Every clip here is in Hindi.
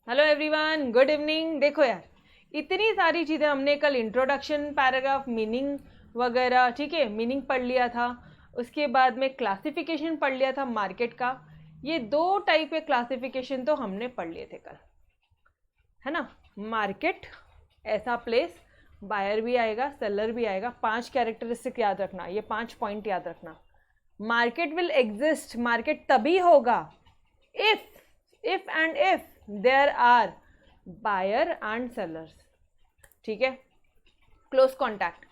Hello everyone, good evening. देखो यार, इतनी सारी चीज़ें हमने कल इंट्रोडक्शन, पैराग्राफ, मीनिंग वगैरह, ठीक है, मीनिंग पढ़ लिया था। उसके बाद में क्लासिफिकेशन पढ़ लिया था मार्केट का। ये दो टाइप के क्लासिफिकेशन तो हमने पढ़ लिए थे कल, है ना। मार्केट ऐसा प्लेस, बायर भी आएगा, सेलर भी आएगा। 5 कैरेक्टरिस्टिक याद रखना, ये 5 पॉइंट याद रखना। मार्केट विल एग्जिस्ट, मार्केट तभी होगा if and if there are buyer and sellers, ठीक है। क्लोज कॉन्टैक्ट,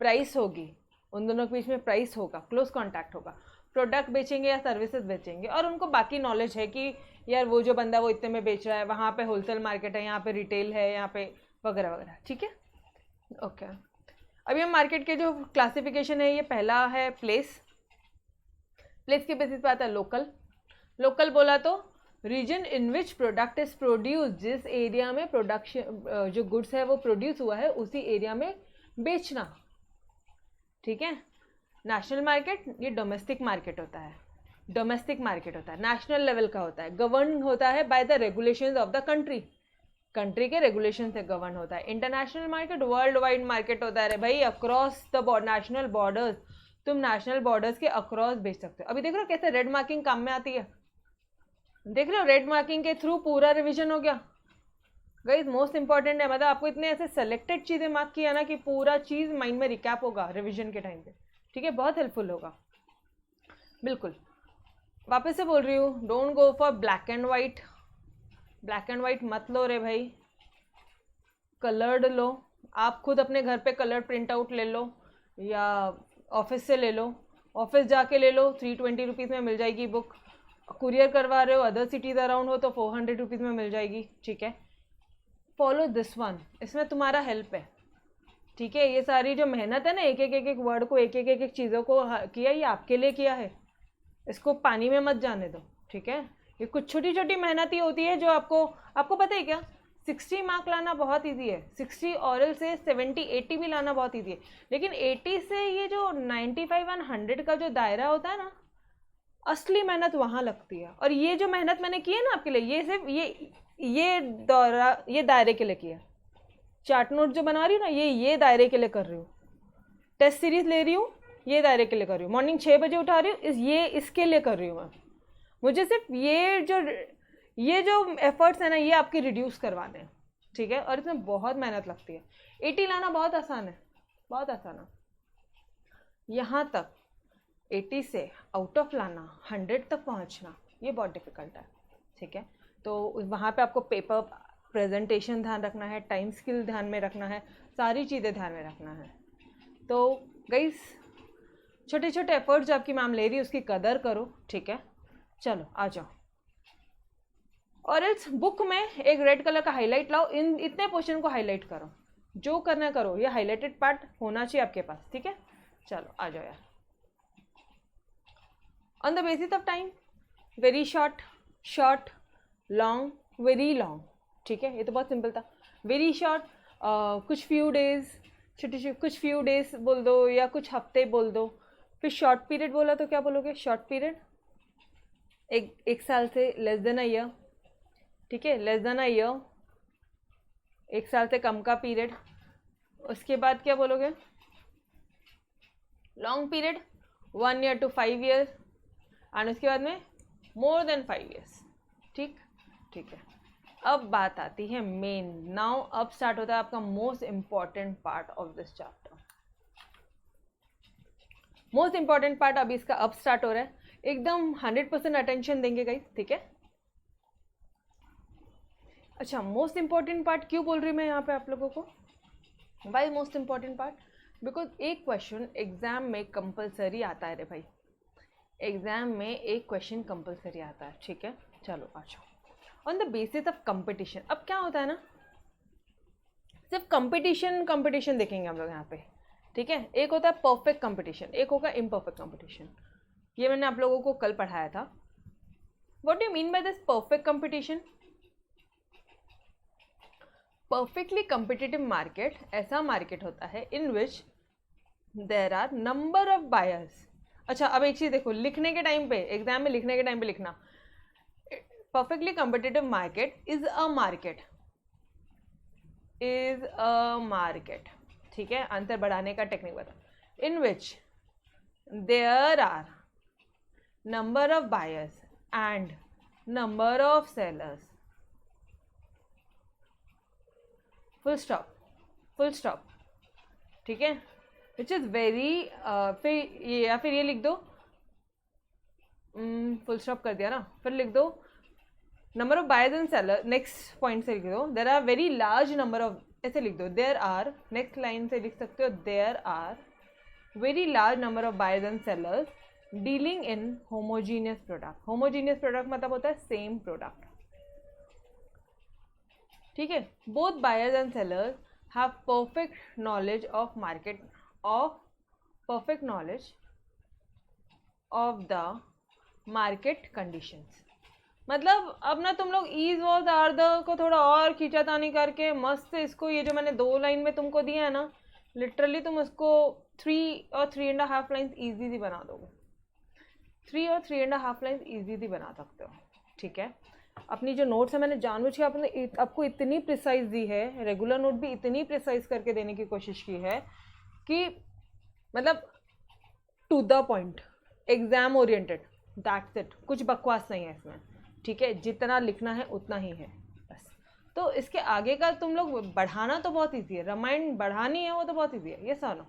प्राइस होगी, उन दोनों के बीच में प्राइस होगा, क्लोज कॉन्टैक्ट होगा। प्रोडक्ट बेचेंगे या सर्विसेज बेचेंगे, और उनको बाकी नॉलेज है कि यार वो जो बंदा वो इतने में बेच रहा है, वहाँ पे होलसेल मार्केट है, यहाँ पे रिटेल है, यहाँ पे वगैरह वगैरह, ठीक है। ओके, अभी हम मार्केट के जो क्लासिफिकेशन है, ये पहला है प्लेस। प्लेस के बेसिस पे आता है लोकल। लोकल बोला तो region in which product is produce, जिस एरिया में प्रोडक्शन जो गुड्स है वो प्रोड्यूस हुआ है उसी एरिया में बेचना, ठीक है। नेशनल मार्केट, ये डोमेस्टिक मार्केट होता है। डोमेस्टिक मार्केट होता है, नेशनल लेवल का होता है, गवर्न होता है by the regulations of the country, country के रेगुलेशन से गवर्न होता है। International market world wide market होता है, भाई अक्रॉस द नेशनल बॉर्डर्स, तुम नेशनल बॉर्डर्स के अक्रॉस बेच सकते हो। अभी देख रहे हो कैसे रेड मार्किंग काम में आती है, देख रहे हो, रेड मार्किंग के थ्रू पूरा रिवीजन हो गया। गाइस मोस्ट इंपॉर्टेंट है, मतलब आपको इतने ऐसे सेलेक्टेड चीज़ें मार्क किया ना कि पूरा चीज़ माइंड में रिकैप होगा रिवीजन के टाइम पे, ठीक है, बहुत हेल्पफुल होगा। बिल्कुल, वापस से बोल रही हूँ, don't go for black and white. Black and white मत लो रे भाई, कलर्ड लो। आप खुद अपने घर पे कलर प्रिंट आउट ले लो या ऑफिस से ले लो, ऑफिस जाके ले लो, 320 रुपीज़ में मिल जाएगी बुक। कुरियर करवा रहे हो अदर सिटीज़ अराउंड हो तो 400 रुपीज़ में मिल जाएगी, ठीक है। फॉलो दिस वन, इसमें तुम्हारा हेल्प है, ठीक है। ये सारी जो मेहनत है ना, एक एक वर्ड को, एक एक चीज़ों को किया, ये आपके लिए किया है, इसको पानी में मत जाने दो, ठीक है। ये कुछ छोटी छोटी मेहनत ही होती है जो आपको पता है क्या, 60 मार्क लाना बहुत ईजी है, 60 ऑरल से 70-80 भी लाना बहुत ईजी है, लेकिन 80 से ये जो 95 और 100 का जो दायरा होता है ना, असली मेहनत वहाँ लगती है। और ये जो मेहनत मैंने की है ना आपके लिए, ये सिर्फ ये दायरे के लिए किया। चार्ट नोट जो बना रही हूँ ना, ये दायरे के लिए कर रही हूँ। टेस्ट सीरीज ले रही हूँ, ये दायरे के लिए कर रही हूँ। मॉर्निंग 6 बजे उठा रही हूँ, इसके लिए कर रही हूँ मैं। मुझे सिर्फ ये जो एफर्ट्स है ना, ये आपकी रिड्यूस करवाने हैं, ठीक है। और इसमें बहुत मेहनत लगती है। 80 लाना बहुत आसान है, बहुत आसान है। यहाँ तक 80 से आउट ऑफ लाना, 100 तक पहुँचना, ये बहुत डिफ़िकल्ट है, ठीक है। तो वहाँ पे आपको पेपर प्रेजेंटेशन ध्यान रखना है, टाइम स्किल ध्यान में रखना है, सारी चीज़ें ध्यान में रखना है। तो गाइस, छोटे छोटे एफर्ट्स जो आपकी मैम ले रही है उसकी कदर करो, ठीक है। चलो आ जाओ, और इस बुक में एक रेड कलर का हाईलाइट लाओ, इन इतने पोर्शन को हाईलाइट करो, जो करना करो, ये हाईलाइटेड पार्ट होना चाहिए आपके पास, ठीक है। चलो आ जाओ यार। On the basis of time, very short, short, long, very long, ठीक है। ये तो बहुत सिंपल था। वेरी शॉर्ट, कुछ फ्यू डेज, छोटे कुछ फ्यू डेज बोल दो या कुछ हफ्ते बोल दो। फिर शॉर्ट पीरियड बोला तो क्या बोलोगे, शॉर्ट पीरियड एक साल से लेस देन अ ईयर, ठीक है, लेस देन अ ईयर, एक साल से कम का पीरियड। उसके बाद क्या बोलोगे, long period 1 year to 5 years, and उसके बाद में मोर देन 5 ईयर्स, ठीक, ठीक है। अब बात आती है मेन, नाउ अब स्टार्ट होता है आपका most important part of this chapter. Most important part अभी इसका अब स्टार्ट हो रहा है, एकदम 100% अटेंशन देंगे गाइस, ठीक है। अच्छा, मोस्ट इंपॉर्टेंट पार्ट क्यों बोल रही मैं यहाँ पे आप लोगों को, why most important part, because एक क्वेश्चन एग्जाम में कंपलसरी आता है रे भाई, एग्जाम में एक क्वेश्चन कंपलसरी आता है, ठीक है। चलो आ जाओ। On the basis of competition, अब क्या होता है ना, सिर्फ कंपटीशन देखेंगे हम लोग यहाँ पे, ठीक है। एक होता है परफेक्ट कंपटीशन, एक होगा इम्परफेक्ट कंपटीशन। ये मैंने आप लोगों को कल पढ़ाया था। What do you mean by this perfect competition? Perfectly competitive market ऐसा मार्केट होता है in which there are number of buyers. अच्छा, अब एक चीज़ देखो, लिखने के टाइम पे, एग्जाम में लिखने के टाइम पे लिखना, perfectly competitive market is a market, ठीक है, आंसर बढ़ाने का टेक्निक बता, in which there are number of buyers and number of sellers, full stop, ठीक है, which is very फिर ये या फिर ये लिख दो, फुल स्टॉप कर दिया ना, फिर लिख दो number of buyers and seller, next point से लिख दो there are very large number of, ऐसे लिख दो देयर आर, नेक्स्ट लाइन से लिख सकते हो there are very large number of buyers and sellers dealing in homogeneous product. Homogeneous product मतलब होता है सेम प्रोडक्ट, ठीक है। Both buyers and sellers have perfect knowledge of market, of perfect knowledge of the market conditions. मतलब अब ना तुम लोग ईज वॉज आर द को थोड़ा और खींचातानी करके मस्त इसको, ये जो मैंने 2 लाइन में तुमको दिया है ना, लिटरली तुम उसको 3 और 3.5 लाइन्स ईजीली बना दोगे, 3 और 3.5 लाइन्स ईजीली बना सकते हो, ठीक है। अपनी जो नोट्स है मैंने जानबूझ के आपको इतनी प्रिसाइज दी है, रेगुलर नोट भी इतनी प्रिसाइज करके देने की कोशिश की है कि मतलब to the point, exam oriented, that's it, कुछ बकवास नहीं है इसमें, ठीक है। जितना लिखना है उतना ही है बस। तो इसके आगे का तुम लोग बढ़ाना तो बहुत ईजी है, रामायण बढ़ानी है वो तो बहुत ईजी है, ये सुनो,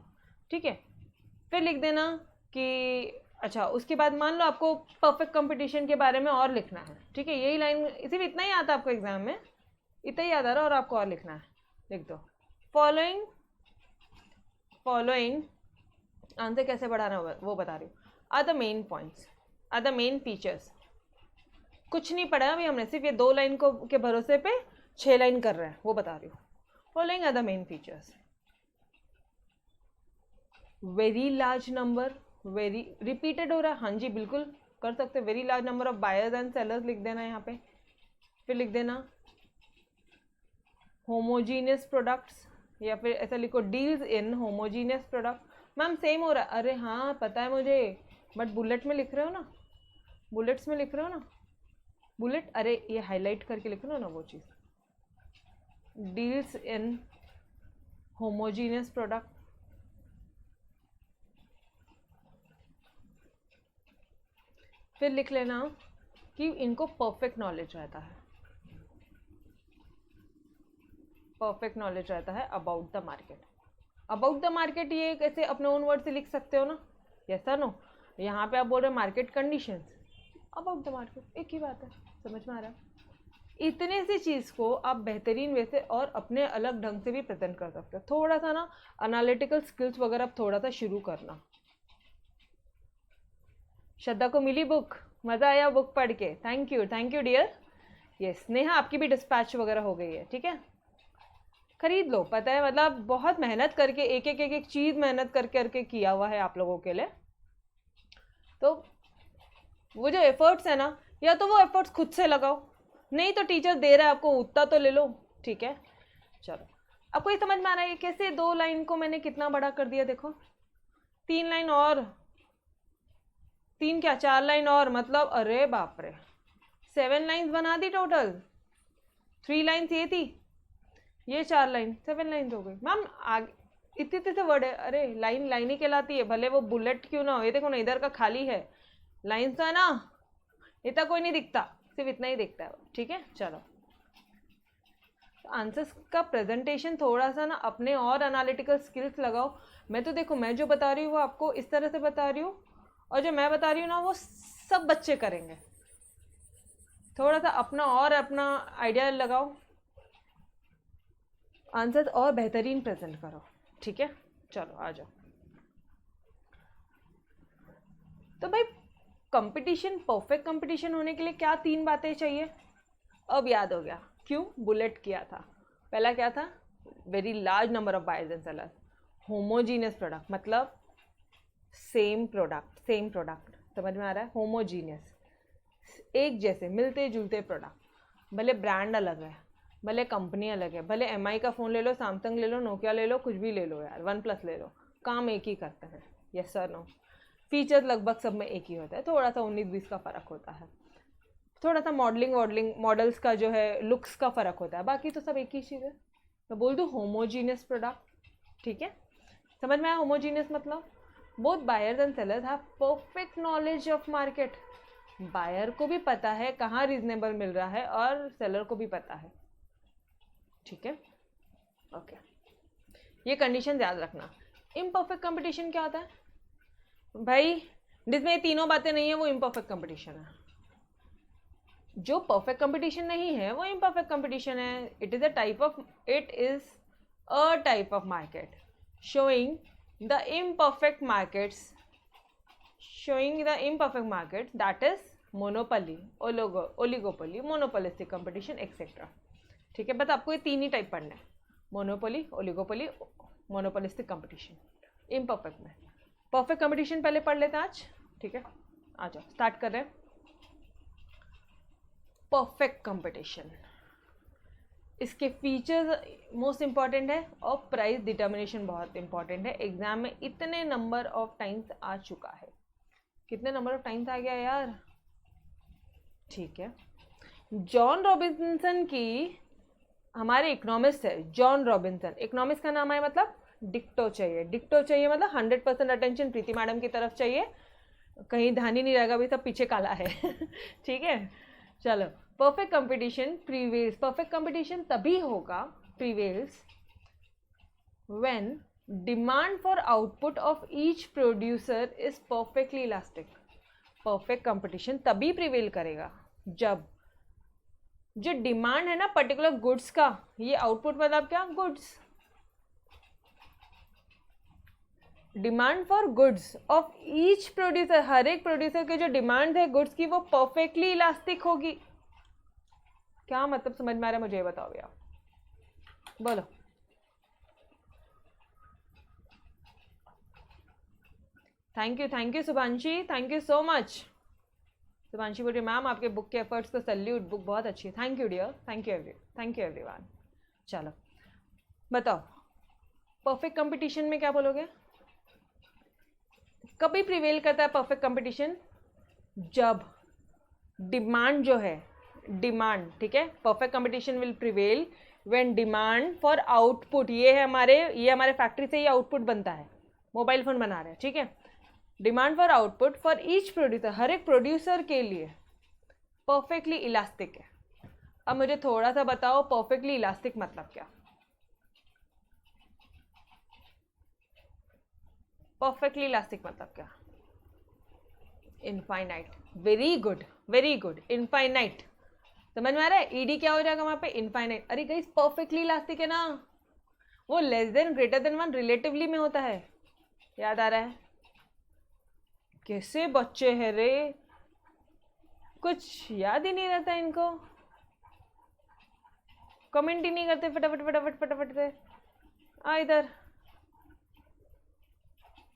ठीक है। फिर लिख देना कि अच्छा, उसके बाद मान लो आपको परफेक्ट कंपटीशन के बारे में और लिखना है, ठीक है। यही लाइन, सिर्फ इतना ही आता है आपको एग्जाम में, इतना ही याद आ रहा है और आपको और लिखना है, लिख दो फॉलोइंग आंसर कैसे बढ़ाना वो बता रही हूँ। Are the main points, are the main features. कुछ नहीं पढ़ा अभी हमने, सिर्फ ये 2 लाइन को के भरोसे पे 6 लाइन कर रहे हैं, वो बता रही हूँ। Following are the main features, very large number, very repeated हो रहा है, हाँ जी बिल्कुल कर सकते, very large number of buyers and sellers लिख देना यहाँ पे। फिर लिख देना होमोजीनियस प्रोडक्ट्स, या फिर ऐसा लिखो deals in homogeneous product. Ma'am same हो रहा है, अरे हाँ पता है मुझे, बट बुलेट में लिख रहे हो ना, बुलेट्स में लिख रहे हो ना, बुलेट, अरे ये हाईलाइट करके लिखो ना वो चीज़, डील्स इन होमोजीनियस प्रोडक्ट। फिर लिख लेना कि इनको परफेक्ट नॉलेज रहता है, परफेक्ट नॉलेज रहता है about the market. About the market ये कैसे अपने ओन वर्ड से लिख सकते हो ना, यस और नो। यहाँ पे आप बोल रहे हो market conditions, about the market एक ही बात है, समझ में आ रहा है। इतने सी चीज़ को आप बेहतरीन वे से और अपने अलग ढंग से भी प्रेजेंट कर सकते हो। थोड़ा सा ना एनालिटिकल स्किल्स वगैरह आप थोड़ा सा शुरू करना। श्रद्धा को मिली बुक, मज़ा आया बुक पढ़ के, thank you dear. Yes Neha, आपकी भी डिस्पैच वगैरह हो गई है, ठीक है, खरीद लो। पता है मतलब बहुत मेहनत करके एक चीज़ मेहनत करके किया हुआ है आप लोगों के लिए। तो वो जो एफर्ट्स है ना, या तो वो एफर्ट्स खुद से लगाओ, नहीं तो टीचर दे रहा है आपको उतना तो ले लो, ठीक है। चलो आपको ये समझ में आ रहा है कैसे 2 लाइन को मैंने कितना बड़ा कर दिया, देखो 3 लाइन और 3 क्या 4 लाइन और, मतलब अरे बाप रे 7 लाइन्स बना दी टोटल। 3 लाइन्स ये थी, ये 4 लाइन, 7 लाइन्स हो गई। मैम आगे इतने से वर्ड है, अरे लाइन ही कहलाती है, भले वो बुलेट क्यों ना हो। ये देखो ना इधर का खाली है, लाइन तो है ना, इतना कोई नहीं दिखता, सिर्फ इतना ही दिखता है, ठीक है। चलो आंसर्स का प्रेजेंटेशन थोड़ा सा ना अपने और एनालिटिकल स्किल्स लगाओ। मैं तो देखो मैं जो बता रही हूँ वो आपको इस तरह से बता रही हूँ, और जो मैं बता रही हूँ ना वो सब बच्चे करेंगे। थोड़ा सा अपना आइडिया लगाओ, आंसर्स और बेहतरीन प्रेजेंट करो, ठीक है। चलो आ जाओ। तो भाई कंपटीशन, परफेक्ट कंपटीशन होने के लिए क्या 3 बातें चाहिए, अब याद हो गया क्यों बुलेट किया था। पहला क्या था, very large number of buyers and sellers, homogeneous product मतलब सेम प्रोडक्ट, समझ में आ रहा है, होमोजीनियस एक जैसे मिलते जुलते प्रोडक्ट, भले ब्रांड अलग है, भले कंपनी अलग है, भले MI का फ़ोन ले लो, सैमसंग ले लो, नोकिया ले लो, कुछ भी ले लो यार, OnePlus ले लो, काम एक ही करता है, यस सर नो। फीचर्स लगभग सब में एक ही होता है, थोड़ा सा 19-20 का फ़र्क होता है। थोड़ा सा मॉडलिंग मॉडल्स का जो है लुक्स का फ़र्क होता है, बाकी तो सब एक ही चीज़ है। मैं बोल दूँ होमोजीनियस प्रोडक्ट, ठीक है, समझ में आया होमोजीनियस मतलब? Both buyers and sellers have perfect knowledge of market. Buyer को भी पता है कहाँ रीजनेबल मिल रहा है और सेलर को भी पता है, ठीक है, ओके। ये कंडीशन याद रखना। इम्परफेक्ट कंपटीशन क्या होता है भाई? जिसमें ये तीनों बातें नहीं है वो इम्परफेक्ट कंपटीशन है। जो परफेक्ट कंपटीशन नहीं है वो इम्परफेक्ट कंपटीशन है। It is a type of market showing the imperfect markets that is monopoly, oligopoly, monopolistic competition etc. ठीक है, बस आपको ये तीन ही टाइप पढ़ना है, monopoly, oligopoly, monopolistic competition. Imperfect में परफेक्ट कंपटीशन पहले पढ़ लेते हैं आज, ठीक है, आ जाओ स्टार्ट कर रहे हैं। परफेक्ट कंपटीशन, इसके फीचर्स मोस्ट इंपॉर्टेंट है और प्राइस डिटर्मिनेशन बहुत इंपॉर्टेंट है। एग्जाम में इतने नंबर ऑफ टाइम्स आ चुका है, कितने नंबर ऑफ टाइम्स आ गया यार, ठीक है। जॉन रॉबिन्सन की, हमारे इकोनॉमिस्ट है जॉन रॉबिन्सन, इकोनॉमिस्ट का नाम है मतलब डिक्टो चाहिए, डिक्टो चाहिए मतलब 100% अटेंशन प्रीति मैडम की तरफ चाहिए, कहीं ध्यान ही नहीं रहेगा भी सब पीछे काला है ठीक है, चलो। Perfect competition prevails, perfect competition तभी होगा, prevails when demand for output of each producer is perfectly elastic. Perfect competition तभी प्रिवेल करेगा जब जो डिमांड है ना पर्टिकुलर गुड्स का, ये आउटपुट मतलब क्या, goods, demand for goods of each producer, हर एक प्रोड्यूसर के जो डिमांड है गुड्स की वो परफेक्टली इलास्टिक होगी। क्या मतलब समझ में आ रहा है मुझे ये बताओ भैया, बोलो। Thank you Shubhanshi, thank you so much. Shubhanshi बोल रही मैम आपके बुक के एफर्ट्स को सैल्यूट, बुक बहुत अच्छी है। Thank you dear, thank you everyone. चलो बताओ परफेक्ट कंपटीशन में क्या बोलोगे? कभी प्रिवेल करता है परफेक्ट कंपटीशन जब डिमांड जो है, डिमांड, ठीक है, perfect competition will prevail when demand for output, ये हमारे फैक्ट्री से ये आउटपुट बनता है, मोबाइल फोन बना रहे हैं, ठीक है, demand for output for each producer, हर एक प्रोड्यूसर के लिए परफेक्टली इलास्टिक है। अब मुझे थोड़ा सा बताओ परफेक्टली इलास्टिक मतलब क्या? परफेक्टली इलास्टिक मतलब क्या? Infinite, very good very good, infinite, समझ में आ रहा है? ईडी क्या हो जाएगा वहां पे? इनफाइनाइट। अरे गाइस परफेक्टली इलास्टिक है ना, वो less than greater than 1 relatively में होता है, याद आ रहा है? कैसे बच्चे हैं रे, कुछ याद ही नहीं रहता इनको, कमेंट ही नहीं करते फटाफट फटाफट फटाफट से। आ इधर,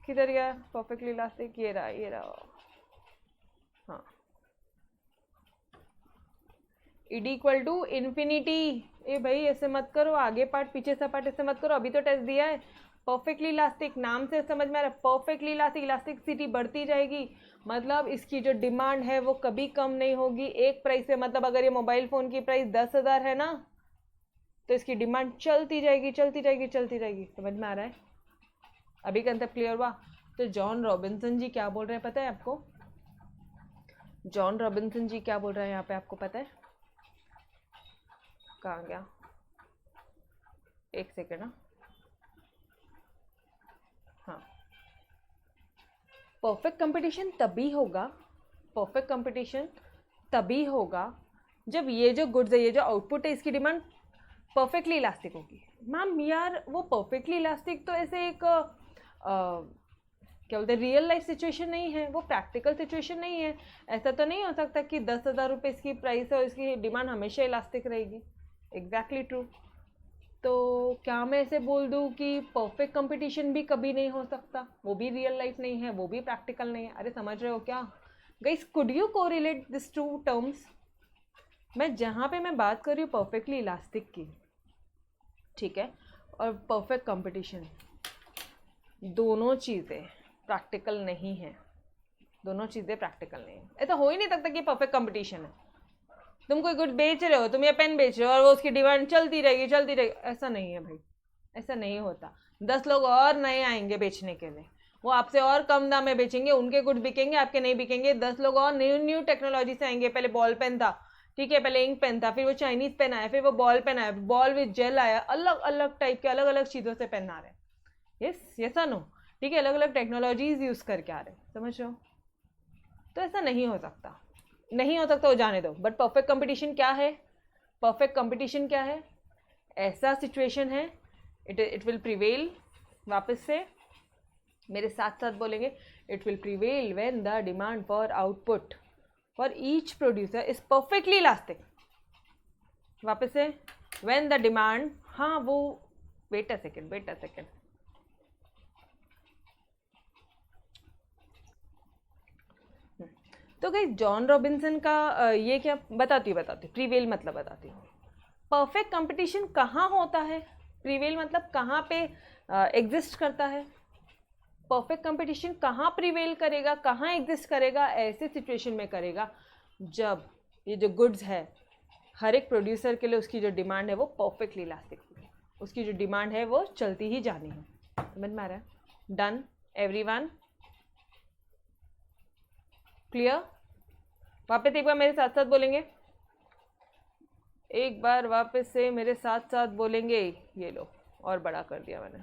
किधर गया परफेक्टली इलास्टिक? ये रहा, हाँ, ईडी इक्वल टू इन्फिनिटी। ए भाई ऐसे मत करो, आगे पार्ट पीछे से पार्ट ऐसे मत करो, अभी तो टेस्ट दिया है। परफेक्टली इलास्टिक नाम से समझ में आ रहा है, परफेक्टली इलास्टिक, इलास्टिसिटी बढ़ती जाएगी, मतलब इसकी जो डिमांड है वो कभी कम नहीं होगी एक प्राइस पे। मतलब अगर ये मोबाइल फ़ोन की प्राइस 10,000 है ना, तो इसकी डिमांड चलती जाएगी चलती जाएगी चलती जाएगी। समझ में आ रहा है? अभी कंसेप्ट क्लियर हुआ? तो जॉन रॉबिन्सन जी क्या बोल रहे हैं पता है आपको? जॉन रॉबिन्सन जी क्या बोल रहे हैं यहाँ पे आपको पता है? कहाँ गया, एक सेकेंड ना, हाँ, परफेक्ट कंपटीशन तभी होगा, परफेक्ट कंपटीशन तभी होगा जब ये जो गुड्स है, ये जो आउटपुट है, इसकी डिमांड परफेक्टली इलास्टिक होगी। मैम यार वो परफेक्टली इलास्टिक तो ऐसे एक क्या बोलते हैं, रियल लाइफ सिचुएशन नहीं है, वो प्रैक्टिकल सिचुएशन नहीं है। ऐसा तो नहीं हो सकता कि 10,000 रुपये इसकी प्राइस है और इसकी डिमांड हमेशा इलास्टिक रहेगी। Exactly true. तो क्या मैं ऐसे बोल दूँ कि परफेक्ट कंपटीशन भी कभी नहीं हो सकता? वो भी रियल लाइफ नहीं है, वो भी प्रैक्टिकल नहीं है। अरे समझ रहे हो क्या guys? Could you correlate this to terms? मैं जहाँ पे मैं बात कर रही हूँ परफेक्टली इलास्टिक की, ठीक है, और परफेक्ट कंपटीशन, दोनों चीज़ें प्रैक्टिकल नहीं है, दोनों चीज़ें प्रैक्टिकल नहीं है। ऐसा हो ही नहीं सकता कि परफेक्ट कंपटीशन है। तुम कोई गुड बेच रहे हो, तुम ये पेन बेच रहे हो और वो उसकी डिमांड चलती रहेगी, ऐसा नहीं है भाई, ऐसा नहीं होता। 10 लोग और नए आएंगे बेचने के लिए, वो आपसे और कम दाम में बेचेंगे, उनके गुड बिकेंगे, आपके नहीं बिकेंगे। 10 लोग और न्यू टेक्नोलॉजी से आएंगे। पहले बॉल पेन था, ठीक है, पहले इंक पेन था, फिर वो चाइनीज पेन आया, फिर वो बॉल पेन आया, बॉल विद जेल आया, अलग अलग टाइप के अलग अलग चीज़ों से पेन आ रहे हैं। यस नो, ठीक है, अलग अलग टेक्नोलॉजीज यूज़ करके आ रहे हैं, समझ रहे हो? तो ऐसा नहीं हो सकता, नहीं हो सकता, वो जाने दो। बट परफेक्ट कंपटीशन क्या है? परफेक्ट कंपटीशन क्या है? ऐसा सिचुएशन है, इट विल प्रिवेल, वापस से मेरे साथ साथ बोलेंगे, it will prevail when the demand for output for each producer is perfectly elastic. वापस से, व्हेन द डिमांड, हाँ वो, वेट अ सेकेंड, तो गाइस जॉन रॉबिन्सन का ये क्या बताती हूँ, प्रीवेल मतलब बताती हूँ। परफेक्ट कंपटीशन कहाँ होता है? प्रीवेल मतलब कहाँ पे एग्जिस्ट करता है? परफेक्ट कंपटीशन कहाँ प्रीवेल करेगा, कहाँ एग्जिस्ट करेगा? ऐसे सिचुएशन में करेगा जब ये जो गुड्स है, हर एक प्रोड्यूसर के लिए उसकी जो डिमांड है वो परफेक्टली इलास्टिक है, उसकी जो डिमांड है वो चलती ही जानी है। समझ में आ रहा है? Done everyone? क्लियर? वापस एक बार मेरे साथ साथ बोलेंगे, एक बार वापस से मेरे साथ साथ बोलेंगे। ये लो, और बड़ा कर दिया मैंने।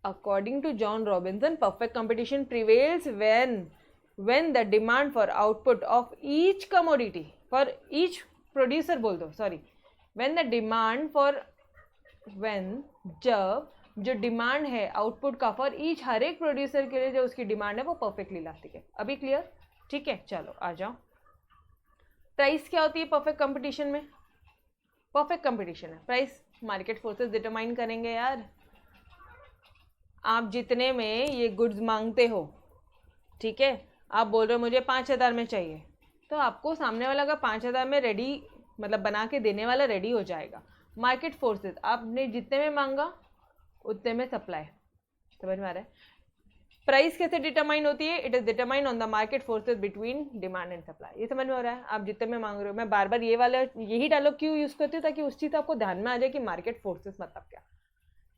According to John Robinson, perfect competition prevails when the demand for output of each commodity for each producer बोल दो, sorry, when the demand for जब जो डिमांड है आउटपुट का फॉर ईच, हर एक प्रोड्यूसर के लिए जो उसकी डिमांड है वो परफेक्टली इलास्टिक है। अभी क्लियर? ठीक है, चलो आ जाओ। प्राइस क्या होती है परफेक्ट कंपटीशन में? परफेक्ट कंपटीशन है, प्राइस मार्केट फोर्सेस डिटरमाइन करेंगे यार। आप जितने में ये गुड्स मांगते हो, ठीक है, आप बोल रहे हो मुझे 5,000 में चाहिए, तो आपको सामने वाला का 5,000 में रेडी, मतलब बना के देने वाला रेडी हो जाएगा। मार्केट फोर्सेस, आपने जितने में मांगा उतने में सप्लाई। समझ में आ रहा है? प्राइस कैसे डिटरमाइन होती है? It is determine on the market forces between demand and supply. ये समझ में हो रहा है? आप जितने में मांग रहे हो, मैं बार बार ये वाला यही डायलॉग क्यों यूज करती हूँ, ताकि उस चीज़ आपको ध्यान में आ जाए कि मार्केट फोर्सेस मतलब क्या।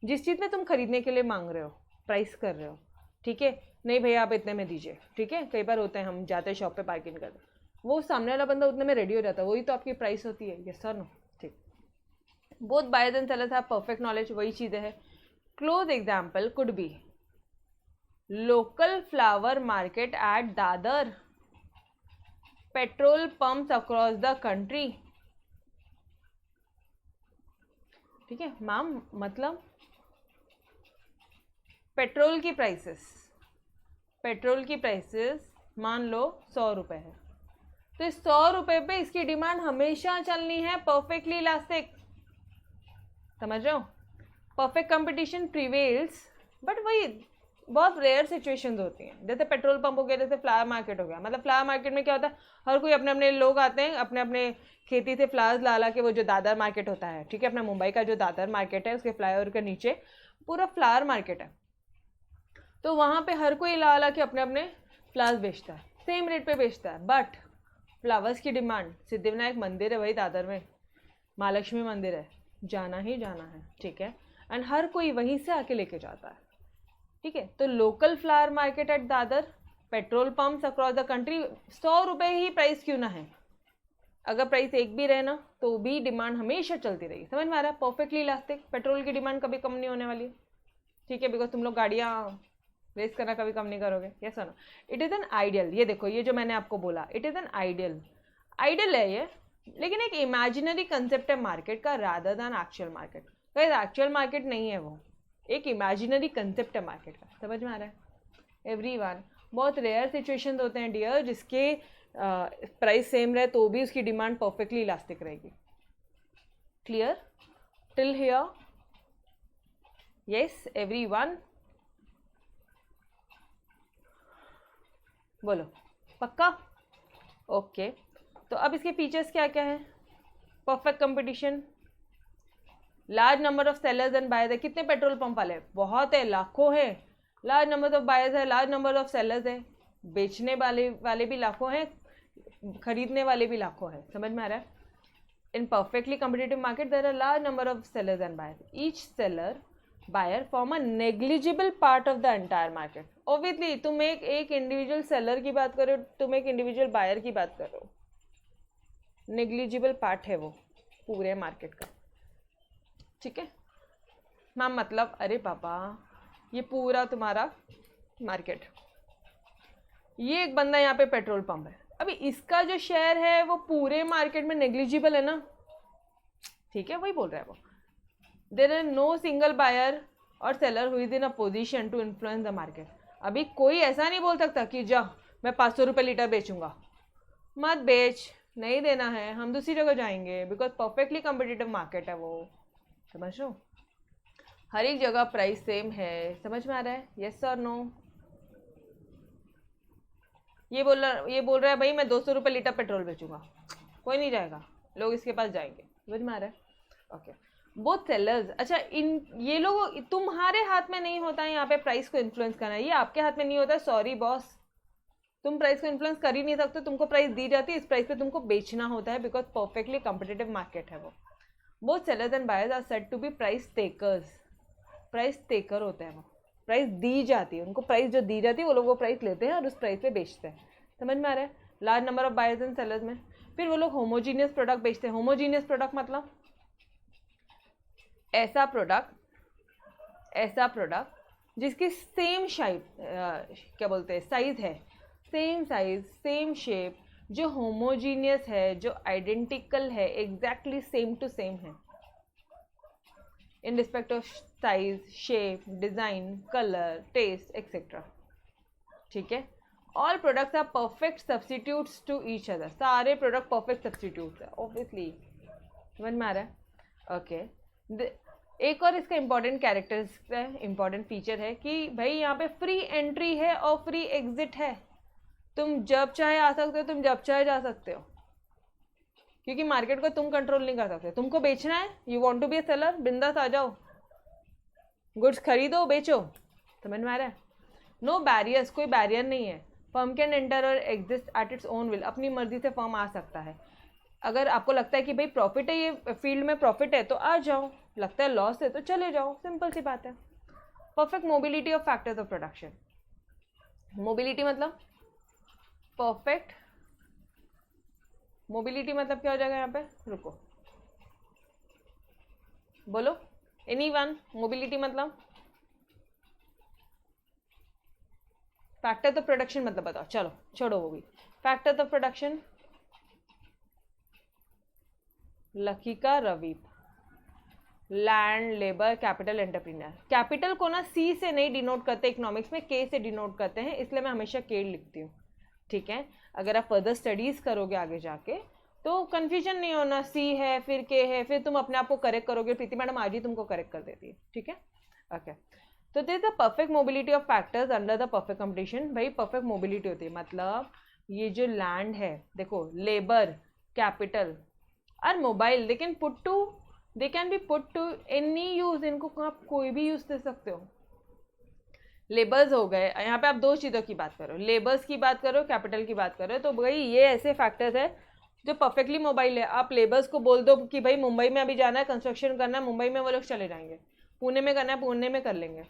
जिस चीज़ में तुम खरीदने के लिए मांग रहे हो, प्राइस कर रहे हो, ठीक है, नहीं भैया आप इतने में दीजिए, ठीक है, कई बार होते हैं हम जाते हैं शॉप पे बार्गेन करते, वो सामने वाला बंदा उतने में रेडी हो जाता है, वही तो आपकी प्राइस होती है। Yes sir no? ठीक। Both buyers and sellers have perfect knowledge, वही चीज़ें हैं। Close example could be local flower market at Dadar, petrol pumps across the country. ठीक है मैम, मतलब पेट्रोल की प्राइसेस मान लो 100 रुपये है, तो इस 100 रुपये पे इसकी डिमांड हमेशा चलनी है परफेक्टली इलास्टिक। समझ रहे हो? परफेक्ट कंपटीशन प्रिवेल्स, बट वही बहुत रेयर सिचुएशंस होती हैं। जैसे पेट्रोल पंप हो गया, जैसे फ्लावर मार्केट हो गया। मतलब फ्लावर मार्केट में क्या होता है, हर कोई अपने अपने लोग आते हैं, अपने अपने खेती से फ्लावर्स ला के, वो जो दादर मार्केट होता है, ठीक है, अपना मुंबई का जो दादर मार्केट है, उसके फ्लाईओवर के नीचे पूरा फ्लावर मार्केट है, तो वहाँ पे हर कोई ला के अपने अपने फ्लावर्स बेचता है, सेम रेट पे बेचता है। बट फ्लावर्स की डिमांड, सिद्धिविनायक मंदिर है भाई दादर में, महालक्ष्मी मंदिर है, जाना ही जाना है, ठीक है, एंड हर कोई वहीं से आके लेके जाता है, ठीक है। तो local flower market at Dadar, petrol pumps across the country, 100 रुपये ही प्राइस क्यों ना है, अगर प्राइस एक भी रहे ना तो भी डिमांड हमेशा चलती रहेगी। समझ में आ रहा है? परफेक्टली इलास्टिक, पेट्रोल की डिमांड कभी कम नहीं होने वाली, ठीक है, बिकॉज तुम लोग गाड़ियाँ रेस करना कभी कम नहीं करोगे। Yes no? It is an ideal. ये देखो, ये जो मैंने आपको बोला, इट इज़ एन आइडियल है ये, लेकिन एक इमेजिनरी कंसेप्ट है मार्केट का, rather than actual market. Guys actual market नहीं है वो, एक इमेजिनरी कंसेप्ट है मार्केट का। समझ में आ रहा है एवरीवन? बहुत रेयर सिचुएशंस होते हैं डियर, जिसके प्राइस सेम रहे तो भी उसकी डिमांड परफेक्टली इलास्टिक रहेगी। Clear till here? Yes everyone? बोलो पक्का? ओके। तो अब इसके फीचर्स क्या क्या है? Perfect competition, large number of sellers and buyers है। कितने पेट्रोल पंप वाले? बहुत है, लाखों है। लार्ज नंबर ऑफ बायर्स है, लार्ज नंबर ऑफ सेलर्स है, बेचने वाले भी लाखों हैं, खरीदने वाले भी लाखों है, समझ में आ रहा है? In perfectly competitive market there are large number of sellers and buyers, each seller buyer form a negligible part of the entire market. Obviously तुम एक इंडिविजुअल सेलर की बात करो, तुम एक इंडिविजुअल बायर की बात करो, नेग्लिजिबल पार्ट है वो पूरे मार्केट का, ठीक है मैम? मतलब अरे पापा ये पूरा तुम्हारा मार्केट, ये एक बंदा यहाँ पे पेट्रोल पंप है, अभी इसका जो शेयर है वो पूरे मार्केट में नेग्लिजिबल है ना, ठीक है, वही बोल रहा है वो। There is no single buyer और seller who is in a position to influence the market. अभी कोई ऐसा नहीं बोल सकता कि जा मैं 500 रुपये लीटर बेचूंगा, मत बेच, नहीं देना है, हम दूसरी जगह जाएंगे, बिकॉज परफेक्टली कम्पिटिटिव मार्केट है वो, समझ लो? हर एक जगह प्राइस सेम है, समझ में आ रहा है? यस और नो? ये बोल रहा है भाई मैं 200 रुपये लीटर पेट्रोल बेचूंगा, कोई नहीं जाएगा, लोग इसके पास जाएंगे, समझ में आ रहा है? ओके, बोथ सेलर्स, अच्छा इन ये लोग, तुम्हारे हाथ में नहीं होता है यहाँ पे प्राइस को इन्फ्लुएंस करना, ये आपके हाथ में नहीं होता है, सॉरी बॉस, तुम प्राइस को इन्फ्लुएंस कर ही नहीं सकते, तुमको प्राइस दी जाती है, इस प्राइस पे तुमको बेचना होता है, बिकॉज परफेक्टली कम्पिटिटिव मार्केट है वो। Both sellers and buyers are said to be price takers, price taker होते हैं वो, प्राइस दी जाती है उनको, प्राइस जो दी जाती है वो लोग वो प्राइस लेते हैं और उस प्राइस पे बेचते हैं, समझ में आ रहा है? Large number of buyers and sellers में फिर वो लोग होमोजीनियस प्रोडक्ट बेचते हैं। होमोजीनियस प्रोडक्ट मतलब ऐसा प्रोडक्ट जिसकी सेम शेप, क्या बोलते हैं, साइज है, सेम साइज सेम शेप, जो होमोजीनियस है, जो आइडेंटिकल है, एग्जैक्टली सेम टू सेम है in respect of size, shape, design, colour, taste etcetera, ठीक है? All products are perfect substitutes to each other, सारे प्रोडक्ट परफेक्ट सब्सटीट्यूट्स है, ऑब्वियसली, समझ में आ रहा है? ओके, एक और इसका इंपॉर्टेंट कैरेक्टरिस्टिक है, इंपॉर्टेंट फीचर है कि भाई यहाँ पे फ्री एंट्री है और फ्री एग्जिट है, तुम जब चाहे आ सकते हो, तुम जब चाहे जा सकते हो, क्योंकि मार्केट को तुम कंट्रोल नहीं कर सकते। तुमको बेचना है, you want to be a seller, बिंदास आ जाओ, गुड्स खरीदो बेचो, समझ में आ रहा है? नो बैरियर्स, कोई बैरियर नहीं है, फर्म कैन एंटर और exist at its own will, अपनी मर्जी से फर्म आ सकता है। अगर आपको लगता है कि भाई प्रॉफिट है, ये फील्ड में प्रॉफिट है तो आ जाओ, लगता है लॉस है तो चले जाओ, सिंपल सी बात है। Perfect mobility of factors of production, mobility मतलब परफेक्ट मोबिलिटी मतलब क्या हो जाएगा यहाँ पे, रुको बोलो एनीवन, मोबिलिटी मतलब फैक्टर ऑफ प्रोडक्शन मतलब बताओ, चलो छोड़ो वो भी। फैक्टर ऑफ प्रोडक्शन, लकी का रवि, land, labour, capital, entrepreneur. Capital को ना सी से नहीं डिनोट करते इकोनॉमिक्स में, के से डिनोट करते हैं, इसलिए मैं हमेशा के लिखती हूँ, ठीक है? अगर आप फर्दर स्टडीज करोगे आगे जाके तो कन्फ्यूजन नहीं होना, सी है फिर के है, फिर तुम अपने आप को करेक्ट करोगे, प्रीति मैडम आज ही तुमको करेक्ट कर देती है, ठीक है? ओके, तो this the perfect mobility of factors under the perfect competition. भाई परफेक्ट मोबिलिटी होती है मतलब ये जो लैंड है, देखो लेबर, कैपिटल और mobile, they can be put to any use, इनको आप कोई भी यूज दे सकते हो। लेबर्स हो गए, यहाँ पे आप दो चीज़ों की बात करो, लेबर्स की बात करो, कैपिटल की बात करो, तो भाई ये ऐसे फैक्टर्स है जो परफेक्टली मोबाइल है। आप लेबर्स को बोल दो कि भाई मुंबई में अभी जाना है, कंस्ट्रक्शन करना है, मुंबई में वो लोग चले जाएंगे, पुणे में करना है पुणे में कर लेंगे,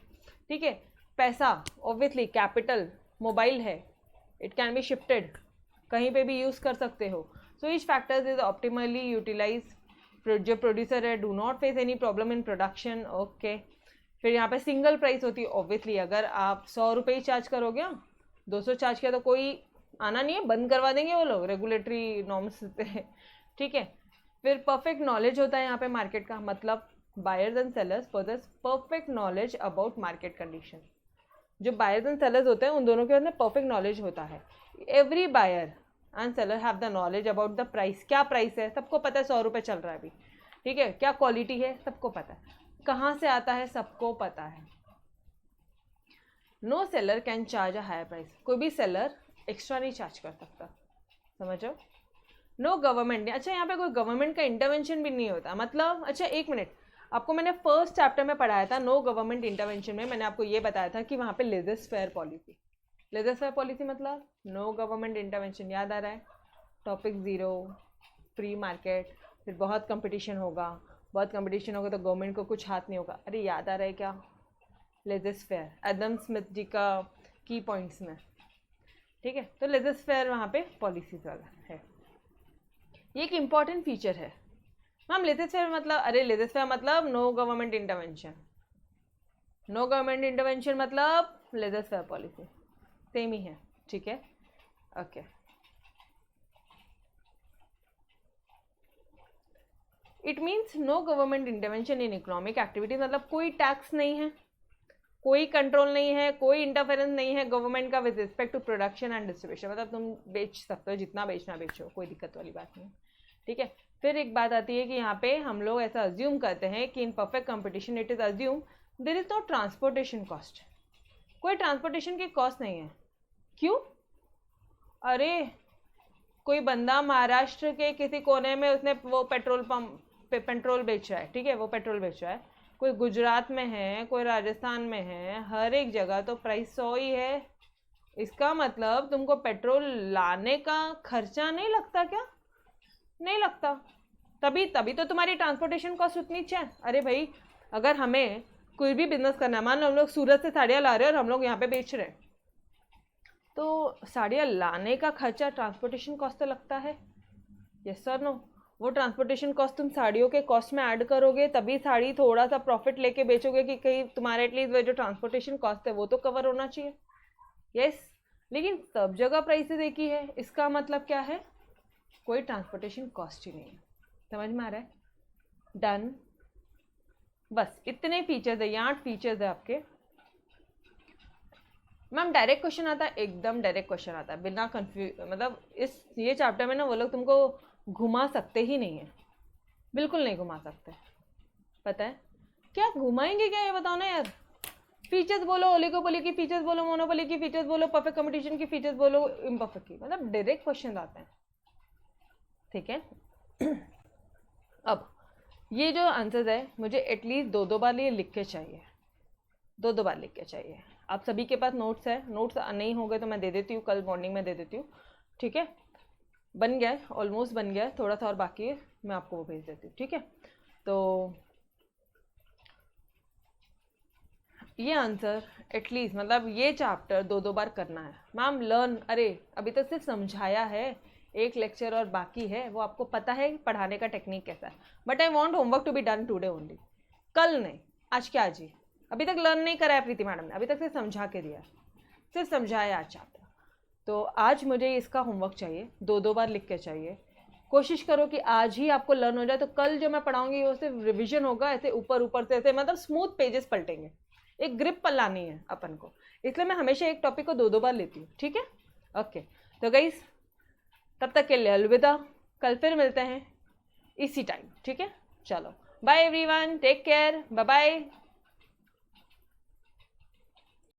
ठीक है? पैसा ऑब्वियसली कैपिटल, मोबाइल है, इट कैन बी शिफ्टेड, कहीं पे भी यूज़ कर सकते हो। So each factors is optimally utilise, जो प्रोड्यूसर है do not face any problem in production, okay. फिर यहाँ पे सिंगल प्राइस होती है, ऑब्वियसली अगर आप 100 रुपये ही चार्ज करोगे, 200 चार्ज किया तो कोई आना नहीं है, बंद करवा देंगे वो लोग, रेगुलेटरी नॉर्म्स से, ठीक है? फिर परफेक्ट नॉलेज होता है यहाँ पे मार्केट का, मतलब buyers and sellers possess perfect knowledge about market condition. जो बायर्स एंड सेलर्स होते हैं उन दोनों के अंदर परफेक्ट नॉलेज होता है। Every buyer and seller have the knowledge about the price, क्या प्राइस है सबको पता है, 100 रुपये चल रहा है अभी, ठीक है? क्या क्वालिटी है सबको पता है, कहाँ से आता है सबको पता है। No seller can charge a higher price, कोई भी सेलर एक्स्ट्रा नहीं चार्ज कर सकता, समझो? नो गवर्नमेंट, अच्छा यहाँ पे कोई गवर्नमेंट का इंटरवेंशन भी नहीं होता, मतलब अच्छा एक मिनट, आपको मैंने फर्स्ट चैप्टर में पढ़ाया था नो गवर्नमेंट इंटरवेंशन में, मैंने आपको ये बताया था कि वहाँ पे laissez faire policy, laissez faire policy मतलब नो गवर्नमेंट इंटरवेंशन, याद आ रहा है? टॉपिक 0 फ्री मार्केट, फिर बहुत कंपटीशन होगा, बहुत कंपटीशन होगा तो गवर्नमेंट को कुछ हाथ नहीं होगा। अरे याद आ रहा है क्या, लेज़र-फेयर, एडम स्मिथ जी का की पॉइंट्स में, ठीक है। तो लेज़र-फेयर वहाँ पे पॉलिसीज वाला है, ये एक इम्पॉर्टेंट फीचर है मैम। लेज़र-फेयर मतलब, अरे लेज़र-फेयर मतलब no government intervention, no government intervention मतलब लेज़र-फेयर पॉलिसी, सेम ही है, ठीक है, okay. It means no government intervention in economic activities, मतलब कोई टैक्स नहीं है, कोई कंट्रोल नहीं है, कोई इंटरफेरेंस नहीं है गवर्नमेंट का with respect to production and distribution, मतलब तुम बेच सकते हो, जितना बेचना बेचो, कोई दिक्कत वाली बात नहीं, ठीक है। फिर एक बात आती है कि यहाँ पे हम लोग ऐसा अज्यूम करते हैं कि in perfect competition it is assume there is no transportation cost, कोई ट्रांसपोर्टेशन की कॉस्ट नहीं है। क्यों? अरे कोई बंदा महाराष्ट्र के किसी कोने में उसने वो पेट्रोल पंप पे पेट्रोल बेच रहा है, ठीक है, वो पेट्रोल बेच रहा है, कोई गुजरात में है, कोई राजस्थान में है, हर एक जगह तो प्राइस 100 ही है। इसका मतलब तुमको पेट्रोल लाने का खर्चा नहीं लगता क्या? नहीं लगता, तभी तो तुम्हारी ट्रांसपोर्टेशन कॉस्ट उतनी है। अरे भाई अगर हमें कोई भी बिजनेस करना है, मान लो हम लोग सूरत से साड़ियाँ ला रहे हैं और हम लोग यहाँ पे बेच रहे हैं, तो साड़ियाँ लाने का खर्चा ट्रांसपोर्टेशन कॉस्ट तो लगता है, यस सर नो। वो ट्रांसपोर्टेशन कॉस्ट तुम साड़ियों के कॉस्ट में ऐड करोगे तभी साड़ी थोड़ा सा प्रॉफिट लेके बेचोगे कि कहीं तुम्हारे एटलीस्ट वो जो ट्रांसपोर्टेशन कॉस्ट है वो तो कवर होना चाहिए, यस। लेकिन सब जगह प्राइसेस एक ही है, इसका मतलब क्या है, कोई ट्रांसपोर्टेशन कॉस्ट ही नहीं है। समझ में आ रहा है? डन। बस इतने फीचर्स है, 8 फीचर्स है आपके। मैम डायरेक्ट क्वेश्चन आता है, एकदम डायरेक्ट क्वेश्चन आता है, बिना कंफ्यूज, मतलब ये चैप्टर में ना वो लोग तुमको घुमा सकते ही नहीं है, बिल्कुल नहीं घुमा सकते। पता है क्या घुमाएंगे क्या, ये बताओ ना यार। फीचर्स बोलो, ओलिगोपोली की फीचर्स बोलो, मोनोपोली की फीचर्स बोलो, परफेक्ट कंपटीशन की फीचर्स बोलो, इम्परफेक्ट की, मतलब डायरेक्ट क्वेश्चन आते हैं, ठीक है। अब ये जो आंसर्स है मुझे एटलीस्ट 2 बार ये लिख के चाहिए, 2 बार लिख के चाहिए। आप सभी के पास नोट्स है, नोट्स नहीं हो गए तो मैं दे देती हूँ, कल मॉर्निंग में दे देती हूँ, ठीक है। बन गया है, ऑलमोस्ट बन गया है, थोड़ा सा और बाकी है, मैं आपको वो भेज देती हूँ, ठीक है। तो ये आंसर एटलीस्ट, मतलब ये चैप्टर 2 बार करना है मैम। लर्न, अरे अभी तक सिर्फ समझाया है, एक लेक्चर और बाकी है, वो आपको पता है पढ़ाने का टेक्निक कैसा है, but I want homework to be done today only, कल नहीं, आज क्या आज ही। अभी तक लर्न नहीं करा है प्रीति मैडम ने, अभी तक सिर्फ समझा के दिया, सिर्फ समझाया आज चैप्टर। तो आज मुझे इसका होमवर्क चाहिए, 2 बार लिख के चाहिए। कोशिश करो कि आज ही आपको लर्न हो जाए, तो कल जो मैं पढ़ाऊंगी वो सिर्फ रिविजन होगा, ऐसे ऊपर से ऐसे, मतलब स्मूथ पेजेस पलटेंगे, एक ग्रिप पर लानी है अपन को, इसलिए मैं हमेशा एक टॉपिक को 2 बार लेती हूँ, ठीक है। ओके तो गाइस तब तक के लिए अलविदा, कल फिर मिलते हैं इसी टाइम, ठीक है। चलो bye everyone, take care, bye bye.